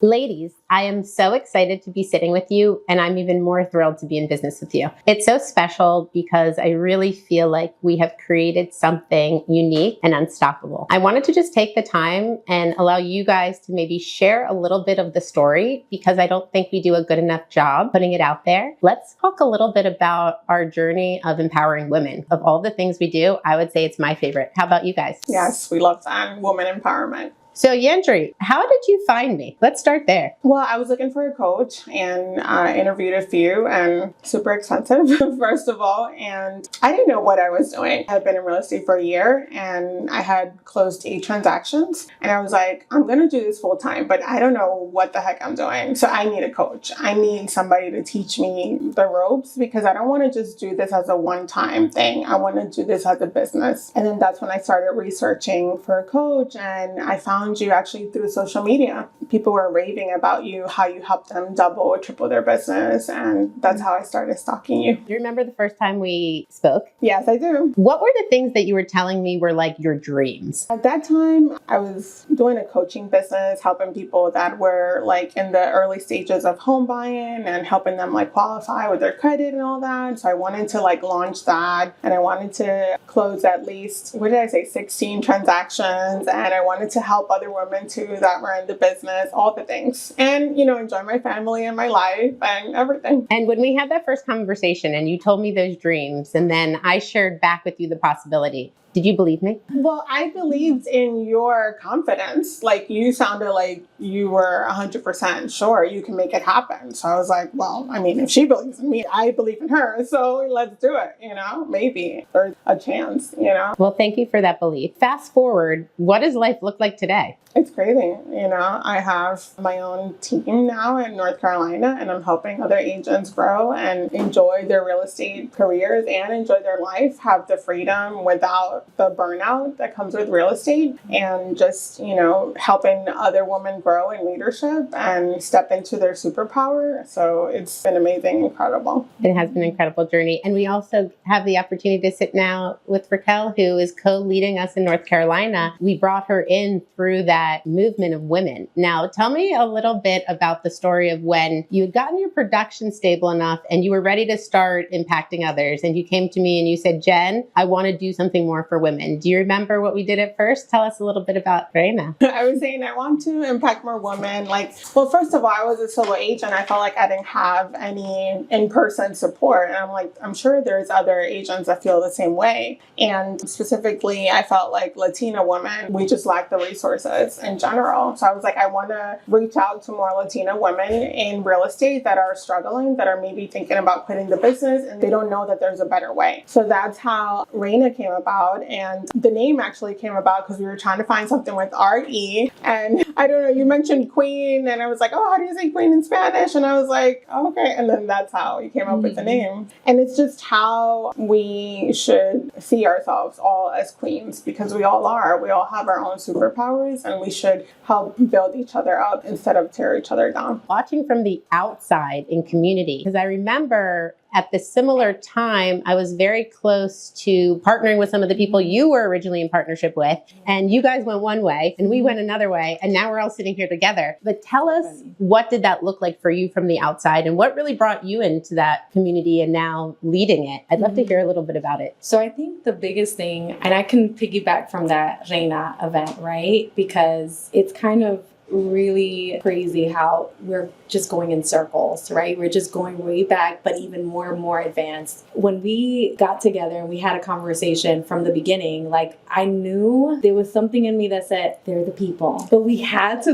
Ladies, I am so excited to be sitting with you, and I'm even more thrilled to be in business with you. It's so special because I really feel like we have created something unique and unstoppable. I wanted to just take the time and allow you guys to maybe share a little bit of the story because I don't think we do a good enough job putting it out there. Let's talk a little bit about our journey of empowering women. Of all the things we do, I would say it's my favorite. How about you guys? Yes, we love that. Woman empowerment. So Yandry, how did you find me? Let's start there. Well, I was looking for a coach and I interviewed a few and super expensive, first of all. And I didn't know what I was doing. I had been in real estate for a year and I had closed 8 transactions. And I was like, I'm going to do this full time, but I don't know what the heck I'm doing. So I need a coach. I need somebody to teach me the ropes because I don't want to just do this as a one-time thing. I want to do this as a business. And then that's when I started researching for a coach and I found you actually through social media. People were raving about you, how you helped them double or triple their business. And that's how I started stalking you. Do you remember the first time we spoke? Yes, I do. What were the things that you were telling me were like your dreams? At that time, I was doing a coaching business, helping people that were like in the early stages of home buying and helping them like qualify with their credit and all that. So I wanted to like launch that and I wanted to close at least, 16 transactions. And I wanted to help other women too that were in the business, all the things. And, enjoy my family and my life and everything. And when we had that first conversation and you told me those dreams and then I shared back with you the possibility, did you believe me? Well, I believed in your confidence. Like you sounded like you were 100% sure you can make it happen. So I was like, well, I mean, if she believes in me, I believe in her. So let's do it, maybe there's a chance, Well, thank you for that belief. Fast forward, what does life look like today? It's crazy. I have my own team now in North Carolina and I'm helping other agents grow and enjoy their real estate careers and enjoy their life, have the freedom without the burnout that comes with real estate and just, helping other women grow in leadership and step into their superpower. So it's been amazing, incredible. It has been an incredible journey. And we also have the opportunity to sit now with Raquel, who is co-leading us in North Carolina. We brought her in through that movement of women. Now, tell me a little bit about the story of when you had gotten your production stable enough and you were ready to start impacting others. And you came to me and you said, Jen, I want to do something more for women. Do you remember what we did at first? Tell us a little bit about Reina. I was saying I want to impact more women. First of all, I was a solo agent. I felt like I didn't have any in-person support. And I'm sure there's other agents that feel the same way. And specifically, I felt like Latina women, we just lack the resources in general. So I was like, I want to reach out to more Latina women in real estate that are struggling, that are maybe thinking about quitting the business and they don't know that there's a better way. So that's how Reina came about. And the name actually came about because we were trying to find something with R-E. And I don't know, you mentioned queen and I was like, oh, how do you say queen in Spanish? And I was like, oh, okay. And then that's how you came up with the name. And it's just how we should see ourselves all as queens because we all are. We all have our own superpowers and we should help build each other up instead of tear each other down. Watching from the outside in community, because I remember at the similar time, I was very close to partnering with some of the people you were originally in partnership with. And you guys went one way and we went another way. And now we're all sitting here together. But tell us, what did that look like for you from the outside? And what really brought you into that community and now leading it? I'd love to hear a little bit about it. So I think the biggest thing, and I can piggyback from that Reina event, right? Because it's kind of really crazy how we're just going in circles, right? We're just going way back, but even more and more advanced. When we got together and we had a conversation from the beginning, I knew there was something in me that said, they're the people. But we had to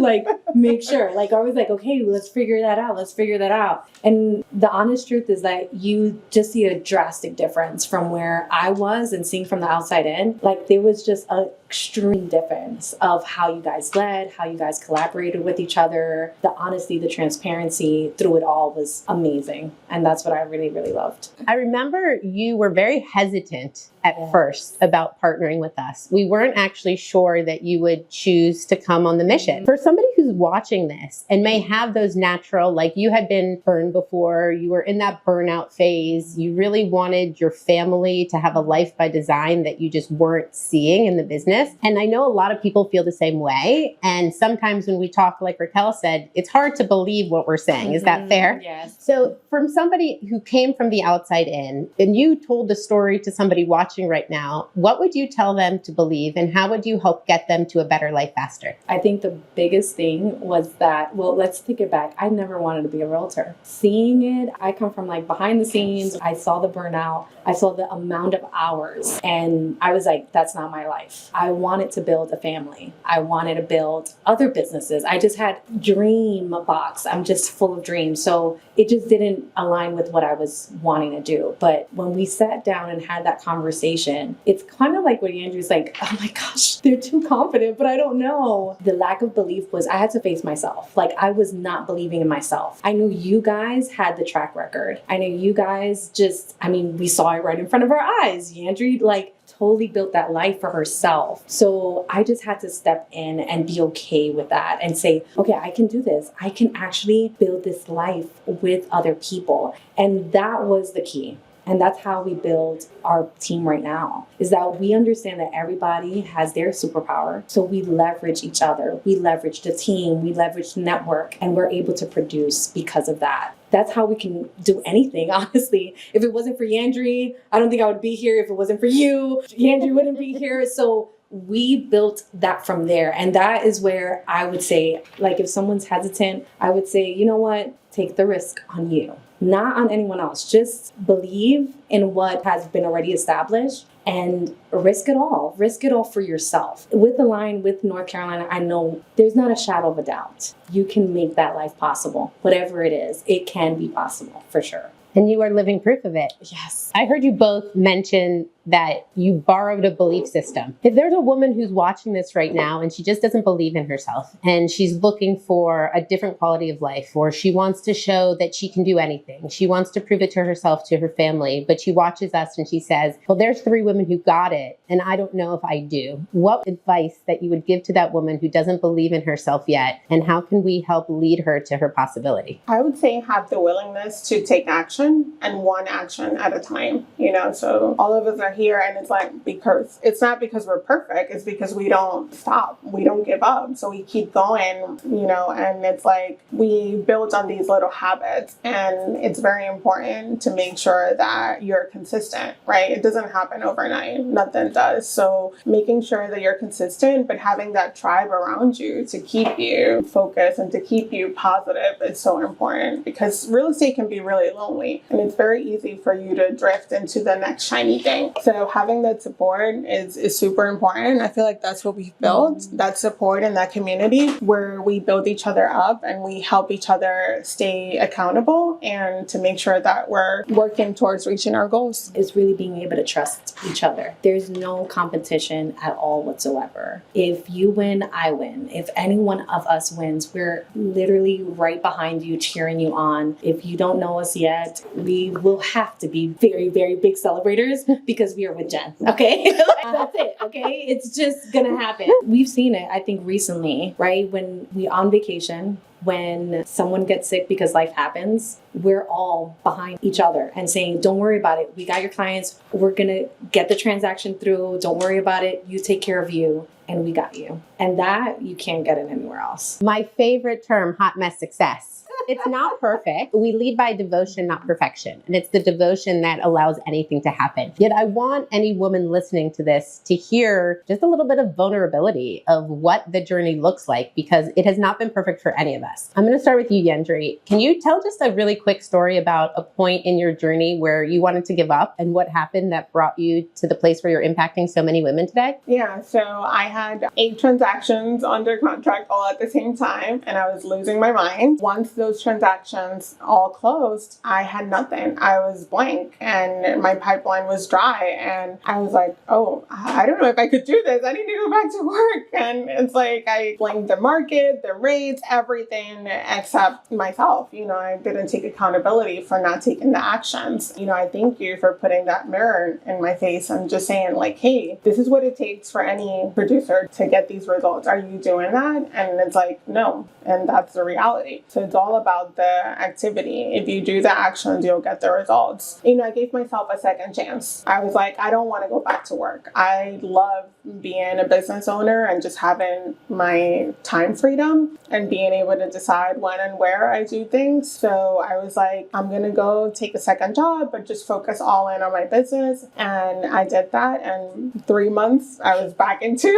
make sure, I was like, okay, let's figure that out. Let's figure that out. And the honest truth is that you just see a drastic difference from where I was and seeing from the outside in. There was just an extreme difference of how you guys led, how you guys collaborated with each other. The honesty, the transparency through it all was amazing. And that's what I really, really loved. I remember you were very hesitant at first about partnering with us. We weren't actually sure that you would choose to come on the mission. For somebody who's watching this and may have those natural, like you had been burned before, you were in that burnout phase, you really wanted your family to have a life by design that you just weren't seeing in the business. And I know a lot of people feel the same way. And sometimes when we talk, like Raquel said, it's hard to believe what we're saying. Is that fair? Yes. So from somebody who came from the outside in, and you told the story to somebody watching right now, what would you tell them to believe and how would you help get them to a better life faster? I think the biggest thing was that, well, let's take it back. I never wanted to be a realtor. Seeing it, I come from like behind the scenes. I saw the burnout. I saw the amount of hours and I was like, that's not my life. I wanted to build a family. I wanted to build other businesses. I just had dream box. I'm just full of dreams. So it just didn't align with what I was wanting to do. But when we sat down and had that conversation, it's kind of like what Yandry's like, oh my gosh, they're too confident, but I don't know. The lack of belief was I had to face myself. Like I was not believing in myself. I knew you guys had the track record. I knew you guys we saw it right in front of our eyes. Yandry totally built that life for herself. So I just had to step in and be okay with that and say, okay, I can do this. I can actually build this life with other people. And that was the key. And that's how we build our team right now, is that we understand that everybody has their superpower. So we leverage each other. We leverage the team. We leverage the network. And we're able to produce because of that. That's how we can do anything, honestly. If it wasn't for Yandry, I don't think I would be here. If it wasn't for you, Yandry wouldn't be here. So we built that from there. And that is where I would say, if someone's hesitant, I would say, you know what? Take the risk on you, not on anyone else. Just believe in what has been already established and risk it all. Risk it all for yourself. With the line with North Carolina, I know there's not a shadow of a doubt. You can make that life possible. Whatever it is, it can be possible for sure. And you are living proof of it. Yes. I heard you both mention that you borrowed a belief system. If there's a woman who's watching this right now and she just doesn't believe in herself and she's looking for a different quality of life, or she wants to show that she can do anything, she wants to prove it to herself, to her family, but she watches us and she says, well, there's 3 women who got it and I don't know if I do. What advice that you would give to that woman who doesn't believe in herself yet, and how can we help lead her to her possibility? I would say have the willingness to take action, and one action at a time, so all of us are here and it's because it's not because we're perfect, it's because we don't stop, we don't give up, so we keep going, and it's we build on these little habits, and it's very important to make sure that you're consistent, right? It doesn't happen overnight, nothing does. So making sure that you're consistent, but having that tribe around you to keep you focused and to keep you positive is so important, because real estate can be really lonely and it's very easy for you to drift into the next shiny thing. So having that support is super important. I feel like that's what we've built, that support and that community where we build each other up and we help each other stay accountable and to make sure that we're working towards reaching our goals. It's really being able to trust each other. There's no competition at all whatsoever. If you win, I win. If any one of us wins, we're literally right behind you, cheering you on. If you don't know us yet, we will have to be very, very big celebrators because we are with Jen. Okay? That's it. Okay? It's just gonna happen. We've seen it, I think, recently, right? When we on vacation, when someone gets sick because life happens, we're all behind each other and saying, don't worry about it. We got your clients. We're going to get the transaction through. Don't worry about it. You take care of you. And we got you. And that you can't get it anywhere else. My favorite term, hot mess success. It's not perfect. We lead by devotion, not perfection. And it's the devotion that allows anything to happen. Yet I want any woman listening to this to hear just a little bit of vulnerability of what the journey looks like, because it has not been perfect for any of us. I'm going to start with you, Yandry. Can you tell just a really quick story about a point in your journey where you wanted to give up and what happened that brought you to the place where you're impacting so many women today? Yeah, so I had 8 transactions under contract all at the same time, and I was losing my mind. Once those those transactions all closed, I had nothing. I was blank and my pipeline was dry. And I was like, oh, I don't know if I could do this. I need to go back to work. And it's like I blamed the market, the rates, everything except myself. I didn't take accountability for not taking the actions. I thank you for putting that mirror in my face and just saying like, hey, this is what it takes for any producer to get these results. Are you doing that? And it's like, no. And that's the reality. So it's all about the activity. If you do the actions, you'll get the results. I gave myself a second chance. I was like, I don't want to go back to work. I love being a business owner and just having my time freedom and being able to decide when and where I do things. So I was like, I'm going to go take a second job, but just focus all in on my business. And I did that. And 3 months, I was back into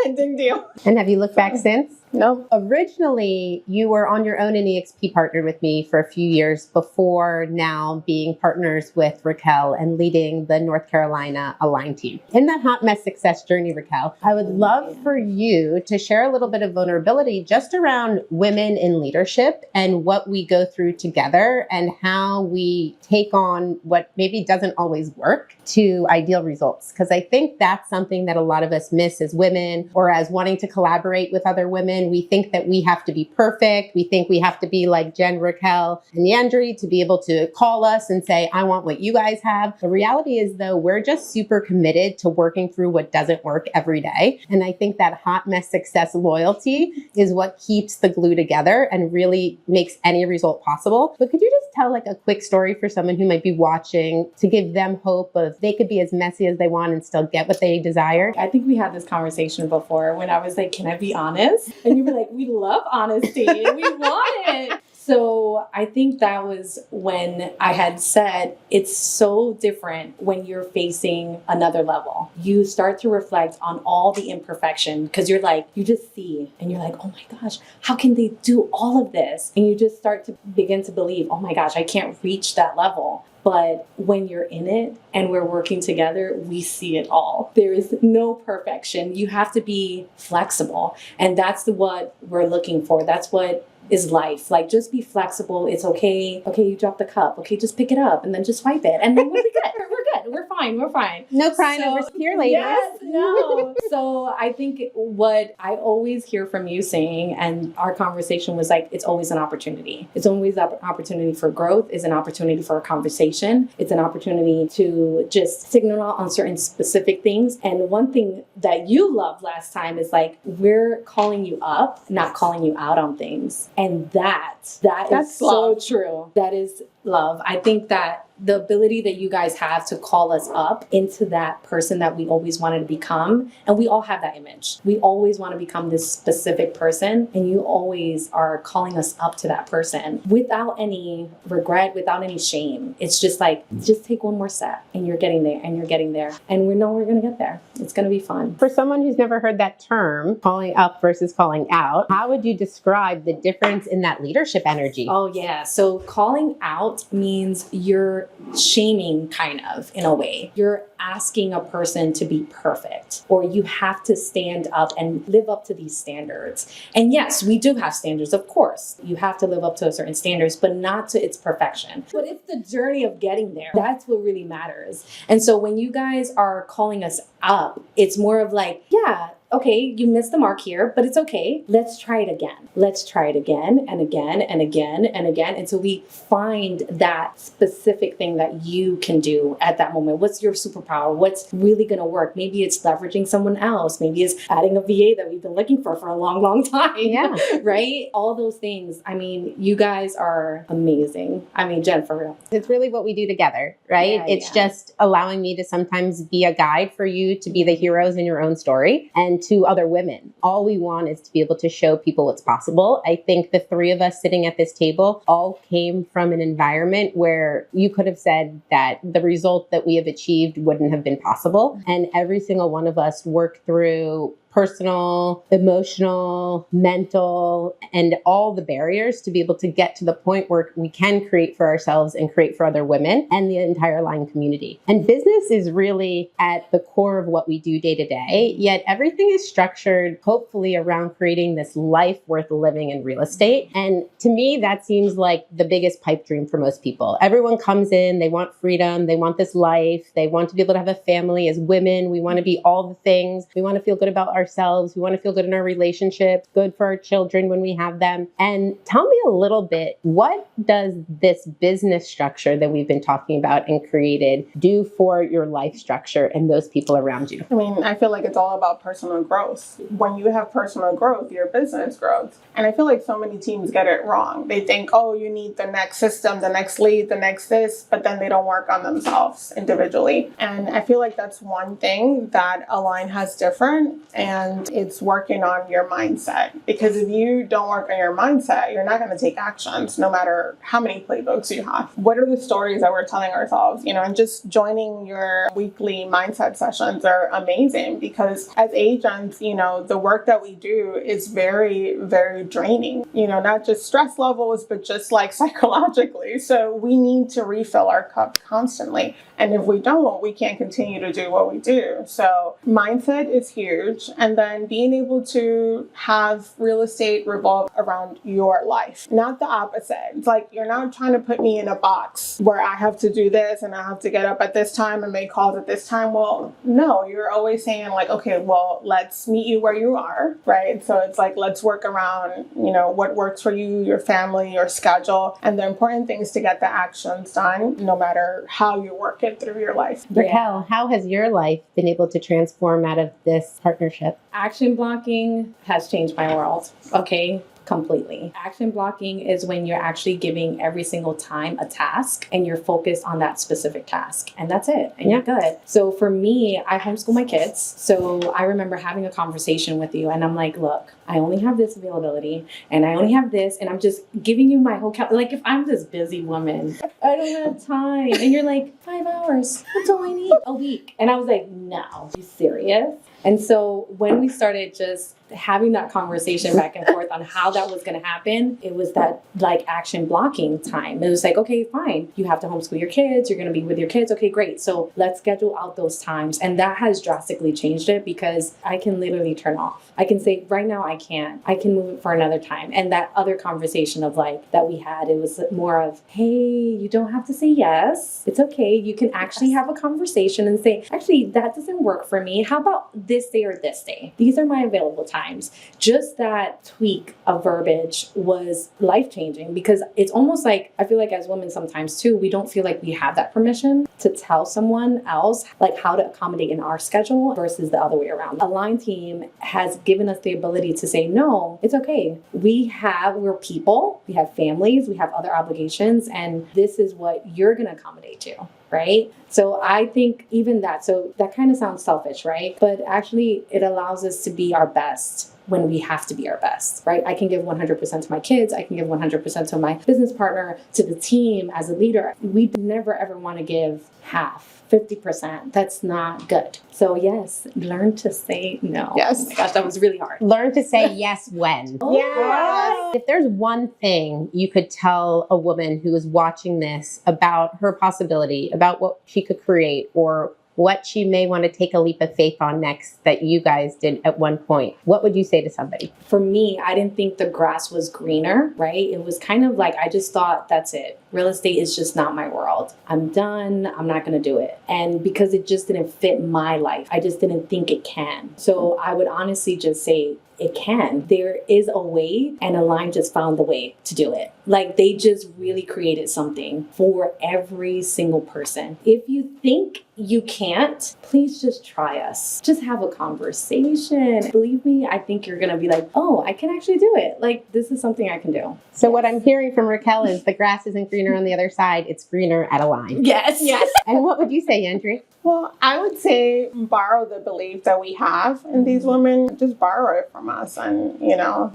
pending deal. And have you looked back since? No. Originally, you were on your own in EXP, partnered with me for a few years before now being partners with Raquel and leading the North Carolina Align team. In that hot mess success journey, Raquel, I would love for you to share a little bit of vulnerability just around women in leadership and what we go through together and how we take on what maybe doesn't always work to ideal results. Because I think that's something that a lot of us miss as women or as wanting to collaborate with other women. We think that we have to be perfect. We think we have to be like Jen, Raquel, and Yandry to be able to call us and say, I want what you guys have. The reality is, though, we're just super committed to working through what doesn't work every day. And I think that hot mess success loyalty is what keeps the glue together and really makes any result possible. But could you just tell like a quick story for someone who might be watching to give them hope of they could be as messy as they want and still get what they desire? I think we had this conversation before when I was like, can I be honest? And you were like, we love honesty and we want it. So I think that was when I had said it's so different when you're facing another level. You start to reflect on all the imperfection because you're like, you just see and you're like, oh my gosh, how can they do all of this? And you just start to begin to believe, oh my gosh, I can't reach that level. But when you're in it and we're working together, we see it all. There is no perfection. You have to be flexible. And that's what we're looking for. That's what is life. Like, just be flexible. It's okay. Okay, you dropped the cup. Okay, just pick it up and then just wipe it. And then we'll be good. We're good. We're fine. We're fine. No crying over here, ladies. Yes, no. So I think what I always hear from you saying, and our conversation was like, it's always an opportunity. It's always an opportunity for growth. It's an opportunity for a conversation. It's an opportunity to just signal on certain specific things. And one thing that you loved last time is like, we're calling you up, not calling you out on things. And that's is so true. That is love. I think that the ability that you guys have to call us up into that person that we always wanted to become, and we all have that image. We always want to become this specific person, and you always are calling us up to that person without any regret, without any shame. It's just like, just take one more step, and you're getting there, and you're getting there, and we know we're going to get there. It's going to be fun. For someone who's never heard that term, calling up versus calling out, how would you describe the difference in that leadership energy? Oh, yeah. So calling out means you're shaming, kind of, in a way. You're asking a person to be perfect, or you have to stand up and live up to these standards. And yes, we do have standards, of course. You have to live up to a certain standards, but not to its perfection. But it's the journey of getting there. That's what really matters. And so when you guys are calling us up, it's more of like, yeah, okay, you missed the mark here, but it's okay. Let's try it again. Let's try it again and again and again and again until we find that specific thing that you can do at that moment. What's your superpower? What's really going to work? Maybe it's leveraging someone else. Maybe it's adding a VA that we've been looking for a long, long time. Yeah. Right? All those things. I mean, you guys are amazing. I mean, Jen, for real. It's really what we do together, right? Yeah, it's just allowing me to sometimes be a guide for you to be the heroes in your own story and to other women. All we want is to be able to show people what's possible. I think the three of us sitting at this table all came from an environment where you could have said that the result that we have achieved wouldn't have been possible. And every single one of us worked through personal, emotional, mental, and all the barriers to be able to get to the point where we can create for ourselves and create for other women and the entire Align community. And business is really at the core of what we do day to day, yet everything is structured hopefully around creating this life worth living in real estate. And to me, that seems like the biggest pipe dream for most people. Everyone comes in, they want freedom, they want this life, they want to be able to have a family. As women, we want to be all the things. We want to feel good about ourselves. We want to feel good in our relationships, good for our children when we have them. And tell me a little bit, what does this business structure that we've been talking about and created do for your life structure and those people around you? I mean, I feel like it's all about personal growth. When you have personal growth, your business grows. And I feel like so many teams get it wrong. They think, oh, you need the next system, the next lead, the next this, but then they don't work on themselves individually. And I feel like that's one thing that Align has different, and it's working on your mindset. Because if you don't work on your mindset, you're not going to take actions, no matter how many playbooks you have. What are the stories that we're telling ourselves? And just joining your weekly mindset sessions are amazing, because as agents, the work that we do is very, very draining, not just stress levels, but just like psychologically. So we need to refill our cup constantly. And if we don't, we can't continue to do what we do. So mindset is huge. And then being able to have real estate revolve around your life, not the opposite. It's like, you're not trying to put me in a box where I have to do this and I have to get up at this time and make calls at this time. Well, no, you're always saying like, okay, well, let's meet you where you are, right? So it's like, let's work around, what works for you, your family, your schedule. And the important thing is to get the actions done, no matter how you work it through your life. Raquel, how has your life been able to transform out of this partnership? Action blocking has changed my world. Okay. Completely. Action blocking is when you're actually giving every single time a task and you're focused on that specific task, and that's it, and you're good. So for me, I homeschool my kids. So I remember having a conversation with you and I'm like, look, I only have this availability and I only have this, and I'm just giving you my whole like, if I'm this busy woman, I don't have time. And you're like, 5 hours, that's all I need a week. And I was like, no, you serious? And so when we started just having that conversation back and forth on how that was going to happen, it was that like action blocking time. It was like, okay, fine. You have to homeschool your kids. You're going to be with your kids. Okay, great. So let's schedule out those times. And that has drastically changed it, because I can literally turn off. I can say right now I can't. I can move it for another time. And that other conversation of like that we had, it was more of, hey, you don't have to say yes. It's okay. You can actually have a conversation and say, actually, that doesn't work for me. How about this day or this day? These are my available times. Just that tweak of verbiage was life-changing, because it's almost like, I feel like as women sometimes too, we don't feel like we have that permission to tell someone else like how to accommodate in our schedule versus the other way around. Align team has given us the ability to say, no, it's okay. We're people, we have families, we have other obligations, and this is what you're going to accommodate to. Right? So I think even that, so that kind of sounds selfish, right? But actually it allows us to be our best when we have to be our best, right? I can give 100% to my kids. I can give 100% to my business partner, to the team as a leader. We never ever want to give half, 50%. That's not good. So yes, learn to say no. Yes. Oh my gosh, that was really hard. Learn to say yes when. Yes. If there's one thing you could tell a woman who is watching this about her possibility, about what she could create, or what she may want to take a leap of faith on next that you guys did at one point, what would you say to somebody? For me, I didn't think the grass was greener, right? It was kind of like, I just thought, that's it. Real estate is just not my world. I'm done. I'm not going to do it. And because it just didn't fit my life, I just didn't think it can. So I would honestly just say, it can. There is a way, and Align just found the way to do it. Like, they just really created something for every single person. If you think you can't, please just try us. Just have a conversation. Believe me, I think you're going to be like, oh, I can actually do it. Like, this is something I can do. So what I'm hearing from Raquel is the grass isn't greener on the other side. It's greener at Align. Yes. Yes. And what would you say, Yandry? Well, I would say borrow the belief that we have in these women. Just borrow it from us. And,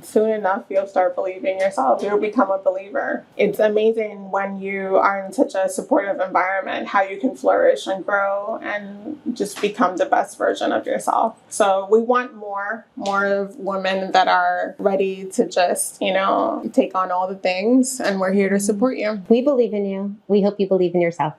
soon enough, you'll start believing yourself. You'll become a believer. It's amazing when you are in such a supportive environment, how you can flourish and grow and just become the best version of yourself. So we want more of women that are ready to just, take on all the things. And we're here to support you. We believe in you. We hope you believe in yourself.